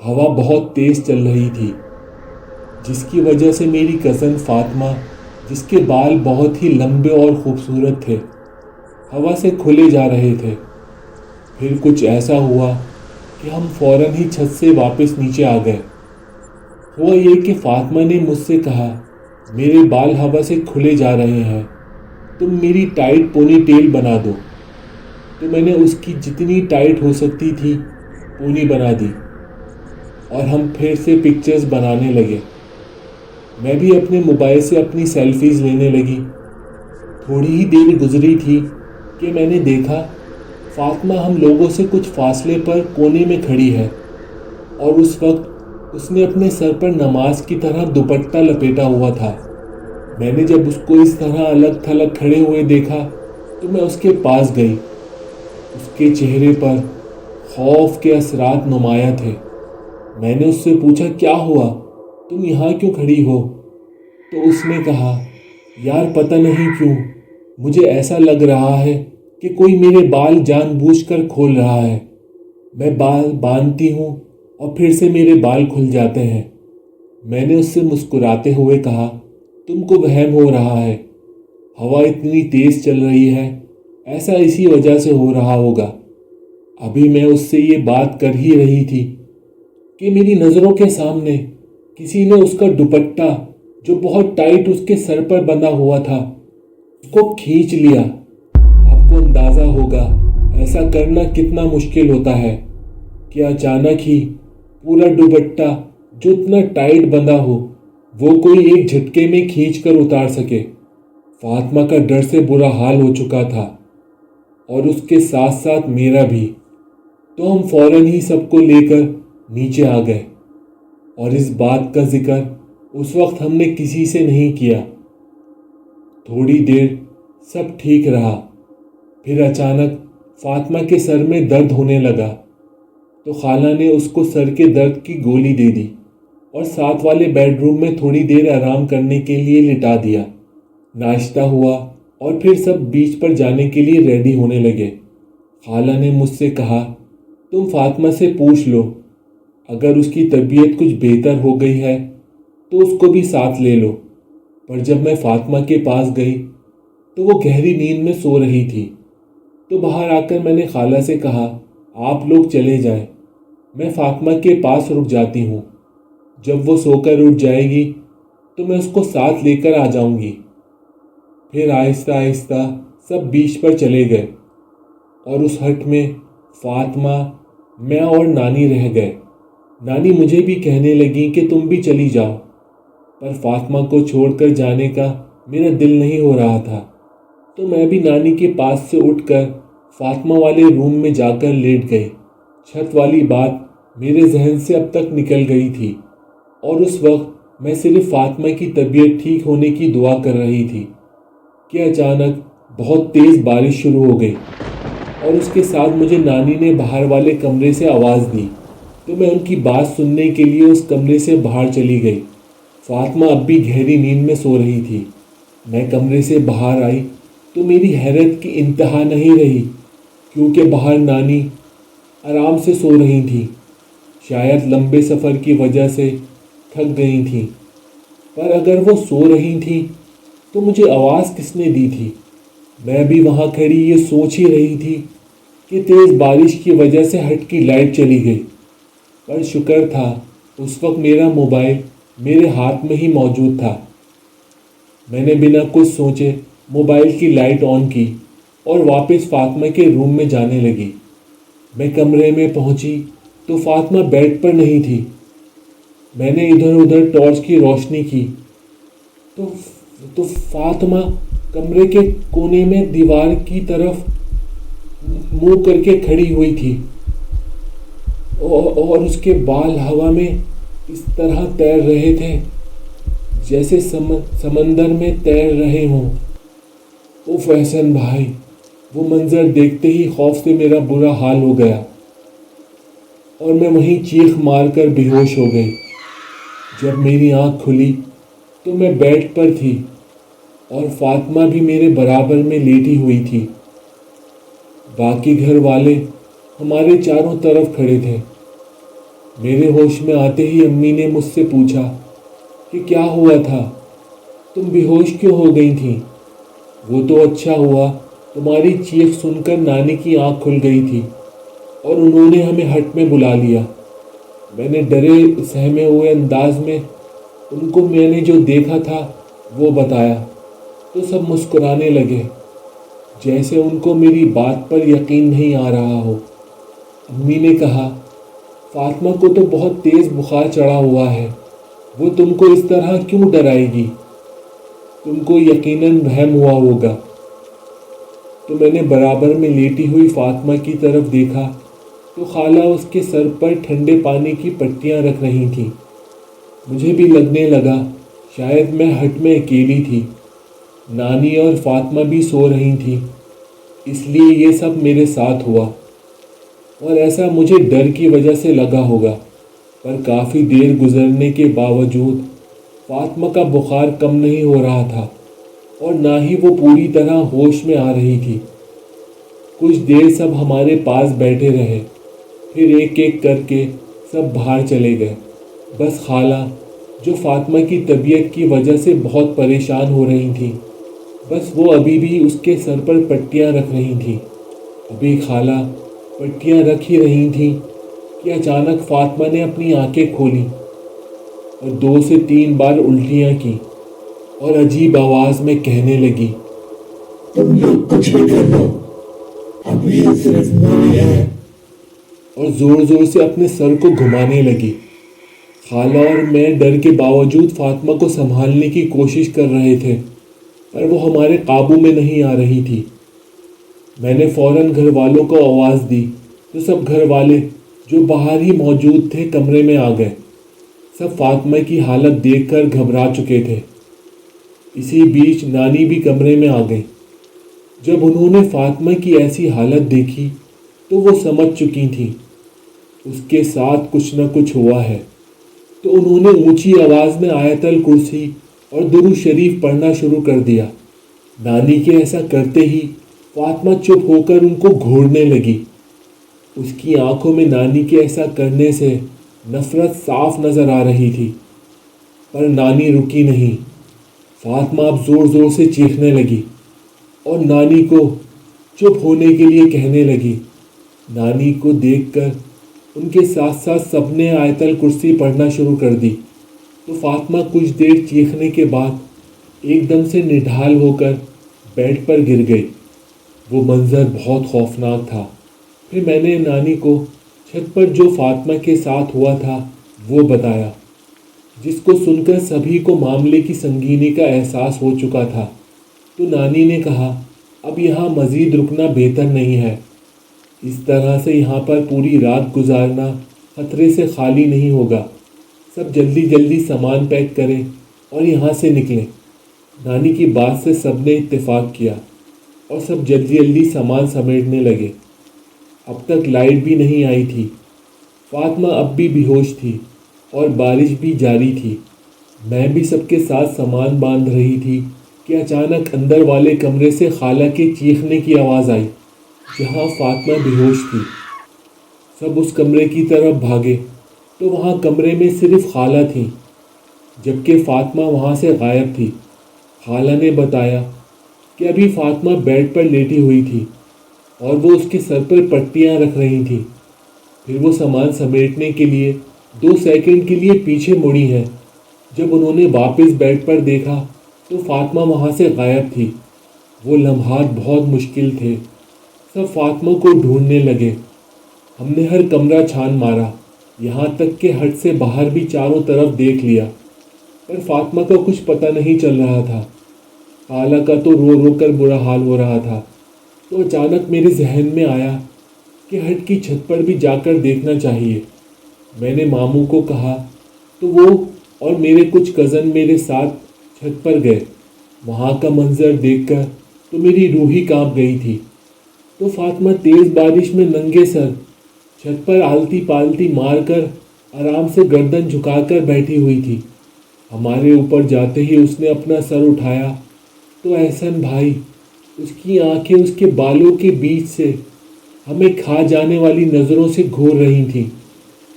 ہوا بہت تیز چل رہی تھی، جس کی وجہ سے میری کزن فاطمہ، جس کے بال بہت ہی لمبے اور خوبصورت تھے، ہوا سے کھلے جا رہے تھے۔ پھر کچھ ایسا ہوا کہ ہم فوراً ہی چھت سے واپس نیچے آ گئے۔ ہوا یہ کہ فاطمہ نے مجھ سے کہا، میرے بال ہوا سے کھلے جا رہے ہیں، تم میری ٹائٹ پونی ٹیل بنا دو۔ تو میں نے اس کی جتنی ٹائٹ ہو سکتی تھی پونی بنا دی، اور ہم پھر سے پکچرز بنانے لگے۔ میں بھی اپنے موبائل سے اپنی سیلفیز لینے لگی۔ تھوڑی ہی دیر گزری تھی کہ میں نے دیکھا فاطمہ ہم لوگوں سے کچھ فاصلے پر کونے میں کھڑی ہے، اور اس وقت اس نے اپنے سر پر نماز کی طرح دوپٹہ لپیٹا ہوا تھا۔ میں نے جب اس کو اس طرح الگ تھلگ کھڑے ہوئے دیکھا تو میں اس کے پاس گئی۔ اس کے چہرے پر خوف کے اثرات نمایاں تھے۔ میں نے اس سے پوچھا، کیا ہوا؟ تم یہاں کیوں کھڑی ہو؟ تو اس نے کہا، یار پتہ نہیں کیوں مجھے ایسا لگ رہا ہے کہ کوئی میرے بال جان بوجھ کر کھول رہا ہے۔ میں بال باندھتی ہوں اور پھر سے میرے بال کھل جاتے ہیں۔ میں نے اس سے مسکراتے ہوئے کہا، تم کو وہم ہو رہا ہے، ہوا اتنی تیز چل رہی ہے، ایسا اسی وجہ سے ہو رہا ہوگا۔ ابھی میں اس سے یہ بات کر ہی رہی تھی کہ میری نظروں کے سامنے کسی نے اس کا دوپٹہ جو بہت ٹائٹ اس کے سر پر بندھا ہوا تھا اس کو کھینچ لیا۔ آپ کو اندازہ ہوگا ایسا کرنا کتنا مشکل ہوتا ہے کہ اچانک ہی پورا دوپٹہ جو اتنا ٹائٹ بندھا ہو وہ کوئی ایک جھٹکے میں کھینچ کر اتار سکے۔ فاطمہ کا ڈر سے برا حال ہو چکا تھا، اور اس کے ساتھ ساتھ میرا بھی۔ تو ہم فوراً ہی سب کو لے کر نیچے آ گئے، اور اس بات کا ذکر اس وقت ہم نے کسی سے نہیں کیا۔ تھوڑی دیر سب ٹھیک رہا، پھر اچانک فاطمہ کے سر میں درد ہونے لگا، تو خالہ نے اس کو سر کے درد کی گولی دے دی اور ساتھ والے بیڈ روم میں تھوڑی دیر آرام کرنے کے لیے لٹا دیا۔ ناشتہ ہوا اور پھر سب بیچ پر جانے کے لیے ریڈی ہونے لگے۔ خالہ نے مجھ سے کہا، تم فاطمہ سے پوچھ لو، اگر اس کی طبیعت کچھ بہتر ہو گئی ہے تو اس کو بھی ساتھ لے لو۔ پر جب میں فاطمہ کے پاس گئی تو وہ گہری نیند میں سو رہی تھی۔ تو باہر آ کر میں نے خالہ سے کہا، آپ لوگ چلے جائیں، میں فاطمہ کے پاس رک جاتی ہوں، جب وہ سو کر اٹھ جائے گی تو میں اس کو ساتھ لے کر آ جاؤں گی۔ پھر آہستہ آہستہ سب بیچ پر چلے گئے، اور اس ہٹ میں فاطمہ، میں اور نانی رہ گئے۔ نانی مجھے بھی کہنے لگی کہ تم بھی چلی جاؤ، پر فاطمہ کو چھوڑ کر جانے کا میرا دل نہیں ہو رہا تھا۔ تو میں بھی نانی کے پاس سے اٹھ کر فاطمہ والے روم میں جا کر لیٹ گئی۔ چھت والی بات میرے ذہن سے اب تک نکل گئی تھی، اور اس وقت میں صرف فاطمہ کی طبیعت ٹھیک ہونے کی دعا کر رہی تھی کہ اچانک بہت تیز بارش شروع ہو گئی، اور اس کے ساتھ مجھے نانی نے باہر والے کمرے سے آواز دی، تو میں ان کی بات سننے کے لیے اس کمرے سے باہر چلی گئی۔ فاطمہ اب بھی گہری نیند میں سو رہی تھی۔ میں کمرے سے باہر آئی تو میری حیرت کی انتہا نہیں رہی، کیونکہ باہر نانی آرام سے سو رہی تھیں، شاید لمبے سفر کی وجہ سے تھک گئی تھیں۔ پر اگر وہ سو رہی تھیں تو مجھے آواز کس نے دی تھی؟ میں بھی وہاں کھڑی یہ سوچ ہی رہی تھی کہ تیز بارش کی وجہ سے ہٹ کی لائٹ چلی گئی۔ پر شکر تھا اس وقت میرا موبائل میرے ہاتھ میں ہی موجود تھا۔ میں نے بنا کچھ سوچے موبائل کی لائٹ آن کی اور واپس فاطمہ کے روم میں جانے لگی۔ میں کمرے میں پہنچی تو فاطمہ بیڈ پر نہیں تھی۔ میں نے ادھر ادھر ٹارچ کی روشنی کی تو فاطمہ کمرے کے کونے میں دیوار کی طرف منہ کر کے کھڑی ہوئی تھی، اور اس کے بال ہوا میں اس طرح تیر رہے تھے جیسے سمندر میں تیر رہے ہوں۔ اوف احسن بھائی، وہ منظر دیکھتے ہی خوف سے میرا برا حال ہو گیا، اور میں وہیں چیخ مار کر بے ہوش ہو گئی۔ جب میری آنکھ کھلی تو میں بیڈ پر تھی، اور فاطمہ بھی میرے برابر میں لیٹی ہوئی تھی۔ باقی گھر والے ہمارے چاروں طرف کھڑے تھے۔ میرے ہوش میں آتے ہی امی نے مجھ سے پوچھا کہ کیا ہوا تھا، تم بے ہوش کیوں ہو گئی تھیں؟ وہ تو اچھا ہوا تمہاری چیخ سن کر نانی کی آنکھ کھل گئی تھی اور انہوں نے ہمیں ہٹ میں بلا لیا۔ میں نے ڈرے سہمے ہوئے انداز میں ان کو میں نے جو دیکھا تھا وہ بتایا تو سب مسکرانے لگے، جیسے ان کو میری بات پر یقین نہیں آ رہا ہو۔ امی نے کہا، فاطمہ کو تو بہت تیز بخار چڑھا ہوا ہے، وہ تم کو اس طرح کیوں ڈرائے گی؟ تم کو یقیناً وہم ہوا ہوگا۔ تو میں نے برابر میں لیٹی ہوئی فاطمہ کی طرف دیکھا تو خالہ اس کے سر پر ٹھنڈے پانی کی پٹیاں رکھ رہی تھیں۔ مجھے بھی لگنے لگا شاید میں ہٹ میں اکیلی تھی، نانی اور فاطمہ بھی سو رہی تھیں، اس لیے یہ سب میرے ساتھ ہوا، اور ایسا مجھے ڈر کی وجہ سے لگا ہوگا۔ پر کافی دیر گزرنے کے باوجود فاطمہ کا بخار کم نہیں ہو رہا تھا اور نہ ہی وہ پوری طرح ہوش میں آ رہی تھی۔ کچھ دیر سب ہمارے پاس بیٹھے رہے، پھر ایک ایک کر کے سب باہر چلے گئے۔ بس خالہ، جو فاطمہ کی طبیعت کی وجہ سے بہت پریشان ہو رہی تھیں، بس وہ ابھی بھی اس کے سر پر پٹیاں رکھ رہی تھیں۔ ابھی خالہ پٹیاں رکھ ہی رہی تھیں کہ اچانک فاطمہ نے اپنی آنکھیں کھولیں اور 2 سے 3 بار الٹیاں کی اور عجیب آواز میں کہنے لگی، تم لوگ کچھ بھی کر لو، اب یہ صرف مولی ہے، اور زور زور سے اپنے سر کو گھمانے لگی۔ خالہ اور میں ڈر کے باوجود فاطمہ کو سنبھالنے کی کوشش کر رہے تھے، پر وہ ہمارے قابو میں نہیں آ رہی تھی۔ میں نے فوراً گھر والوں کو آواز دی تو سب گھر والے جو باہر ہی موجود تھے کمرے میں آ گئے۔ سب فاطمہ کی حالت دیکھ کر گھبرا چکے تھے۔ اسی بیچ نانی بھی کمرے میں آ گئی۔ جب انہوں نے فاطمہ کی ایسی حالت دیکھی تو وہ سمجھ چکی تھیں اس کے ساتھ کچھ نہ کچھ ہوا ہے، تو انہوں نے اونچی آواز میں آیت الکرسی اور درود شریف پڑھنا شروع کر دیا۔ نانی کے ایسا کرتے ہی فاطمہ چپ ہو کر ان کو گھورنے لگی۔ اس کی آنکھوں میں نانی کے ایسا کرنے سے نفرت صاف نظر آ رہی تھی، پر نانی رکی نہیں۔ فاطمہ اب زور زور سے چیخنے لگی اور نانی کو چپ ہونے کے لیے کہنے لگی۔ نانی کو دیکھ کر ان کے ساتھ ساتھ سب نے آیت الکرسی پڑھنا شروع کر دی، تو فاطمہ کچھ دیر چیخنے کے بعد ایک دم سے نڈھال ہو کر بیڈ پر گر گئی۔ وہ منظر بہت خوفناک تھا۔ پھر میں نے نانی کو چھت پر جو فاطمہ کے ساتھ ہوا تھا وہ بتایا، جس کو سن کر سبھی کو معاملے کی سنگینی کا احساس ہو چکا تھا۔ تو نانی نے کہا، اب یہاں مزید رکنا بہتر نہیں ہے، اس طرح سے یہاں پر پوری رات گزارنا خطرے سے خالی نہیں ہوگا۔ سب جلدی جلدی سامان پیک کریں اور یہاں سے نکلیں۔ نانی کی بات سے سب نے اتفاق کیا اور سب جلدی جلدی سامان سمیٹنے لگے۔ اب تک لائٹ بھی نہیں آئی تھی۔ فاطمہ اب بھی بے ہوش تھی اور بارش بھی جاری تھی۔ میں بھی سب کے ساتھ سامان باندھ رہی تھی کہ اچانک اندر والے کمرے سے خالہ کے چیخنے کی آواز آئی، جہاں فاطمہ بے ہوش تھی۔ سب اس کمرے کی طرف بھاگے تو وہاں کمرے میں صرف خالہ تھیں، جبکہ فاطمہ وہاں سے غائب تھی۔ خالہ نے بتایا کہ ابھی فاطمہ بیڈ پر لیٹی ہوئی تھی اور وہ اس کے سر پر پٹیاں رکھ رہی تھیں۔ پھر وہ سامان سمیٹنے کے لیے 2 سیکنڈ کے لیے پیچھے مڑی ہیں۔ جب انہوں نے واپس بیڈ پر دیکھا تو فاطمہ وہاں سے غائب تھی۔ وہ لمحات بہت مشکل تھے۔ سب فاطمہ کو ڈھونڈنے لگے۔ ہم نے ہر کمرہ چھان مارا، یہاں تک کہ ہٹ سے باہر بھی چاروں طرف دیکھ لیا، پر فاطمہ کا کچھ پتہ نہیں چل رہا تھا۔ خالہ کا تو رو رو کر برا حال ہو رہا تھا۔ تو اچانک میرے ذہن میں آیا کہ ہٹ کی چھت پر بھی جا کر دیکھنا چاہیے۔ میں نے ماموں کو کہا تو وہ اور میرے کچھ کزن میرے ساتھ چھت پر گئے۔ وہاں کا منظر دیکھ کر تو میری روح ہی کانپ گئی تھی۔ تو فاطمہ تیز بارش میں ننگے سر چھت پر آلتی پالتی مار کر آرام سے گردن جھکا کر بیٹھی ہوئی تھی۔ ہمارے اوپر جاتے ہی اس نے اپنا سر اٹھایا تو احسن بھائی، اس کی آنکھیں اس کے بالوں کے بیچ سے ہمیں کھا جانے والی نظروں سے گھور رہی تھیں۔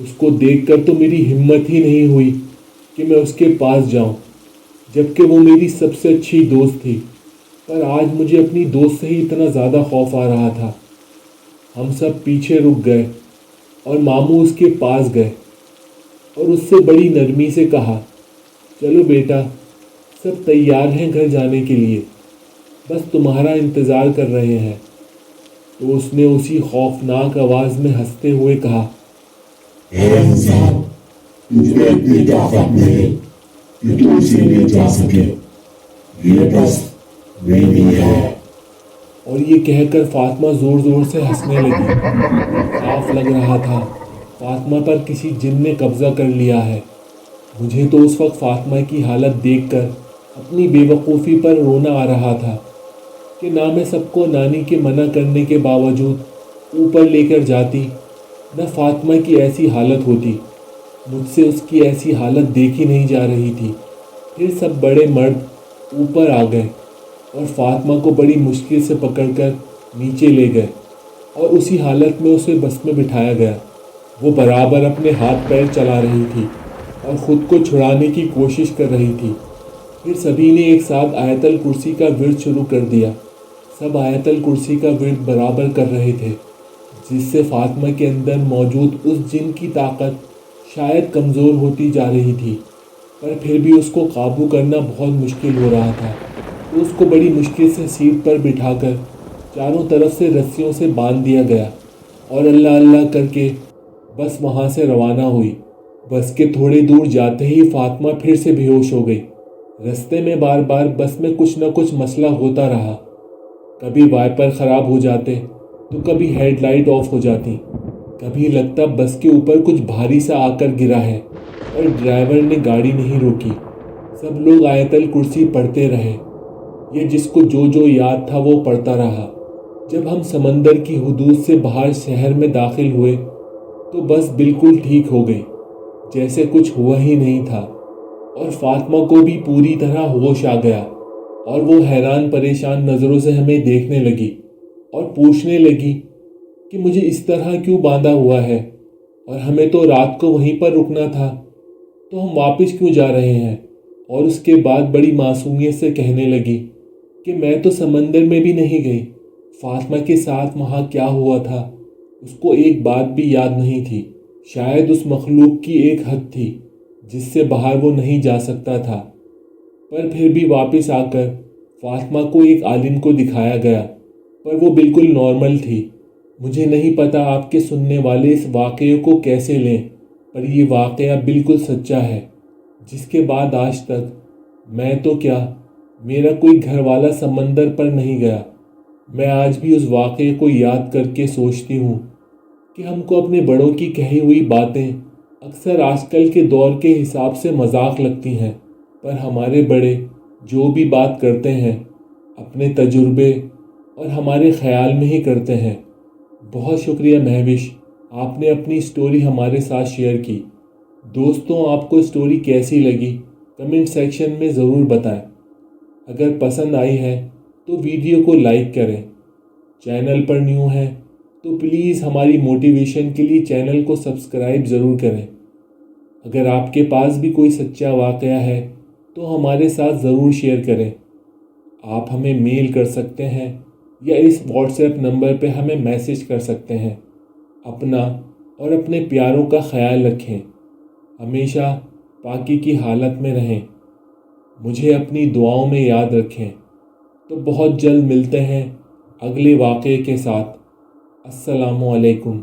اس کو دیکھ کر تو میری ہمت ہی نہیں ہوئی کہ میں اس کے پاس جاؤں، جبکہ وہ میری سب سے اچھی دوست تھی۔ پر آج مجھے اپنی دوست سے ہی اتنا زیادہ خوف آ رہا تھا۔ ہم سب پیچھے رک گئے اور ماموں اس کے پاس گئے اور اس سے بڑی نرمی سے کہا، چلو بیٹا، سب تیار ہیں گھر جانے کے لیے، بس تمہارا انتظار کر رہے ہیں۔ تو اس نے اسی خوفناک آواز میں ہنستے ہوئے کہا، اے انسان، تجھ میں اتنی طاقت نہیں کہ تو اسے لے جا سکے، یہ بس میری ہے۔ اور یہ کہہ کر فاطمہ زور زور سے ہنسنے لگی۔ صاف لگ رہا تھا فاطمہ پر کسی جن نے قبضہ کر لیا ہے۔ مجھے تو اس وقت فاطمہ کی حالت دیکھ کر اپنی بے وقوفی پر رونا آ رہا تھا کہ نہ میں سب کو نانی کے منع کرنے کے باوجود اوپر لے کر جاتی، نہ فاطمہ کی ایسی حالت ہوتی۔ مجھ سے اس کی ایسی حالت دیکھی نہیں جا رہی تھی۔ پھر سب بڑے مرد اوپر آ گئے اور فاطمہ کو بڑی مشکل سے پکڑ کر نیچے لے گئے اور اسی حالت میں اسے بس میں بٹھایا گیا۔ وہ برابر اپنے ہاتھ پیر چلا رہی تھی اور خود کو چھڑانے کی کوشش کر رہی تھی۔ پھر سبھی نے ایک ساتھ آیت الکرسی کا ورد شروع کر دیا۔ سب آیت الکرسی کا ورد برابر کر رہے تھے، جس سے فاطمہ کے اندر موجود اس جن کی طاقت شاید کمزور ہوتی جا رہی تھی، پر پھر بھی اس کو قابو کرنا بہت مشکل ہو رہا تھا۔ تو اس کو بڑی مشکل سے سیٹ پر بٹھا کر چاروں طرف سے رسیوں سے باندھ دیا گیا اور اللہ اللہ کر کے بس وہاں سے روانہ ہوئی۔ بس کے تھوڑے دور جاتے ہی فاطمہ پھر سے بے ہوش ہو گئی۔ رستے میں بار بار بس میں کچھ نہ کچھ مسئلہ ہوتا رہا۔ کبھی وائپر خراب ہو جاتے تو کبھی ہیڈ لائٹ آف ہو جاتی، کبھی لگتا بس کے اوپر کچھ بھاری سا آ کر گرا ہے اور ڈرائیور نے گاڑی نہیں روکی۔ سب لوگ آیت الکرسی پڑھتے رہے، یہ جس کو جو جو یاد تھا وہ پڑھتا رہا۔ جب ہم سمندر کی حدود سے باہر شہر میں داخل ہوئے تو بس بالکل ٹھیک ہو گئی، جیسے کچھ ہوا ہی نہیں تھا، اور فاطمہ کو بھی پوری طرح ہوش آ گیا اور وہ حیران پریشان نظروں سے ہمیں دیکھنے لگی اور پوچھنے لگی کہ مجھے اس طرح کیوں باندھا ہوا ہے اور ہمیں تو رات کو وہیں پر رکنا تھا، تو ہم واپس کیوں جا رہے ہیں؟ اور اس کے بعد بڑی معصومیت سے کہنے لگی کہ میں تو سمندر میں بھی نہیں گئی۔ فاطمہ کے ساتھ وہاں کیا ہوا تھا اس کو ایک بات بھی یاد نہیں تھی۔ شاید اس مخلوق کی ایک حد تھی جس سے باہر وہ نہیں جا سکتا تھا، پر پھر بھی واپس آ کر فاطمہ کو ایک عالم کو دکھایا گیا، پر وہ بالکل نارمل تھی۔ مجھے نہیں پتا آپ کے سننے والے اس واقعے کو کیسے لیں، پر یہ واقعہ بالکل سچا ہے، جس کے بعد آج تک میں تو کیا، میرا کوئی گھر والا سمندر پر نہیں گیا۔ میں آج بھی اس واقعے کو یاد کر کے سوچتی ہوں کہ ہم کو اپنے بڑوں کی کہی ہوئی باتیں اکثر آج کل کے دور کے حساب سے مذاق لگتی ہیں، پر ہمارے بڑے جو بھی بات کرتے ہیں اپنے تجربے اور ہمارے خیال میں ہی کرتے ہیں۔ بہت شکریہ مہوش، آپ نے اپنی سٹوری ہمارے ساتھ شیئر کی۔ دوستوں، آپ کو سٹوری کیسی لگی کمنٹ سیکشن میں ضرور بتائیں۔ اگر پسند آئی ہے تو ویڈیو کو لائک کریں۔ چینل پر نیو ہیں تو پلیز ہماری موٹیویشن کے لیے چینل کو سبسکرائب ضرور کریں۔ اگر آپ کے پاس بھی کوئی سچا واقعہ ہے تو ہمارے ساتھ ضرور شیئر کریں۔ آپ ہمیں میل کر سکتے ہیں یا اس واٹس ایپ نمبر پہ ہمیں میسج کر سکتے ہیں۔ اپنا اور اپنے پیاروں کا خیال رکھیں، ہمیشہ پاکی کی حالت میں رہیں، مجھے اپنی دعاؤں میں یاد رکھیں۔ تو بہت جلد ملتے ہیں اگلے واقعے کے ساتھ۔ السلام علیکم۔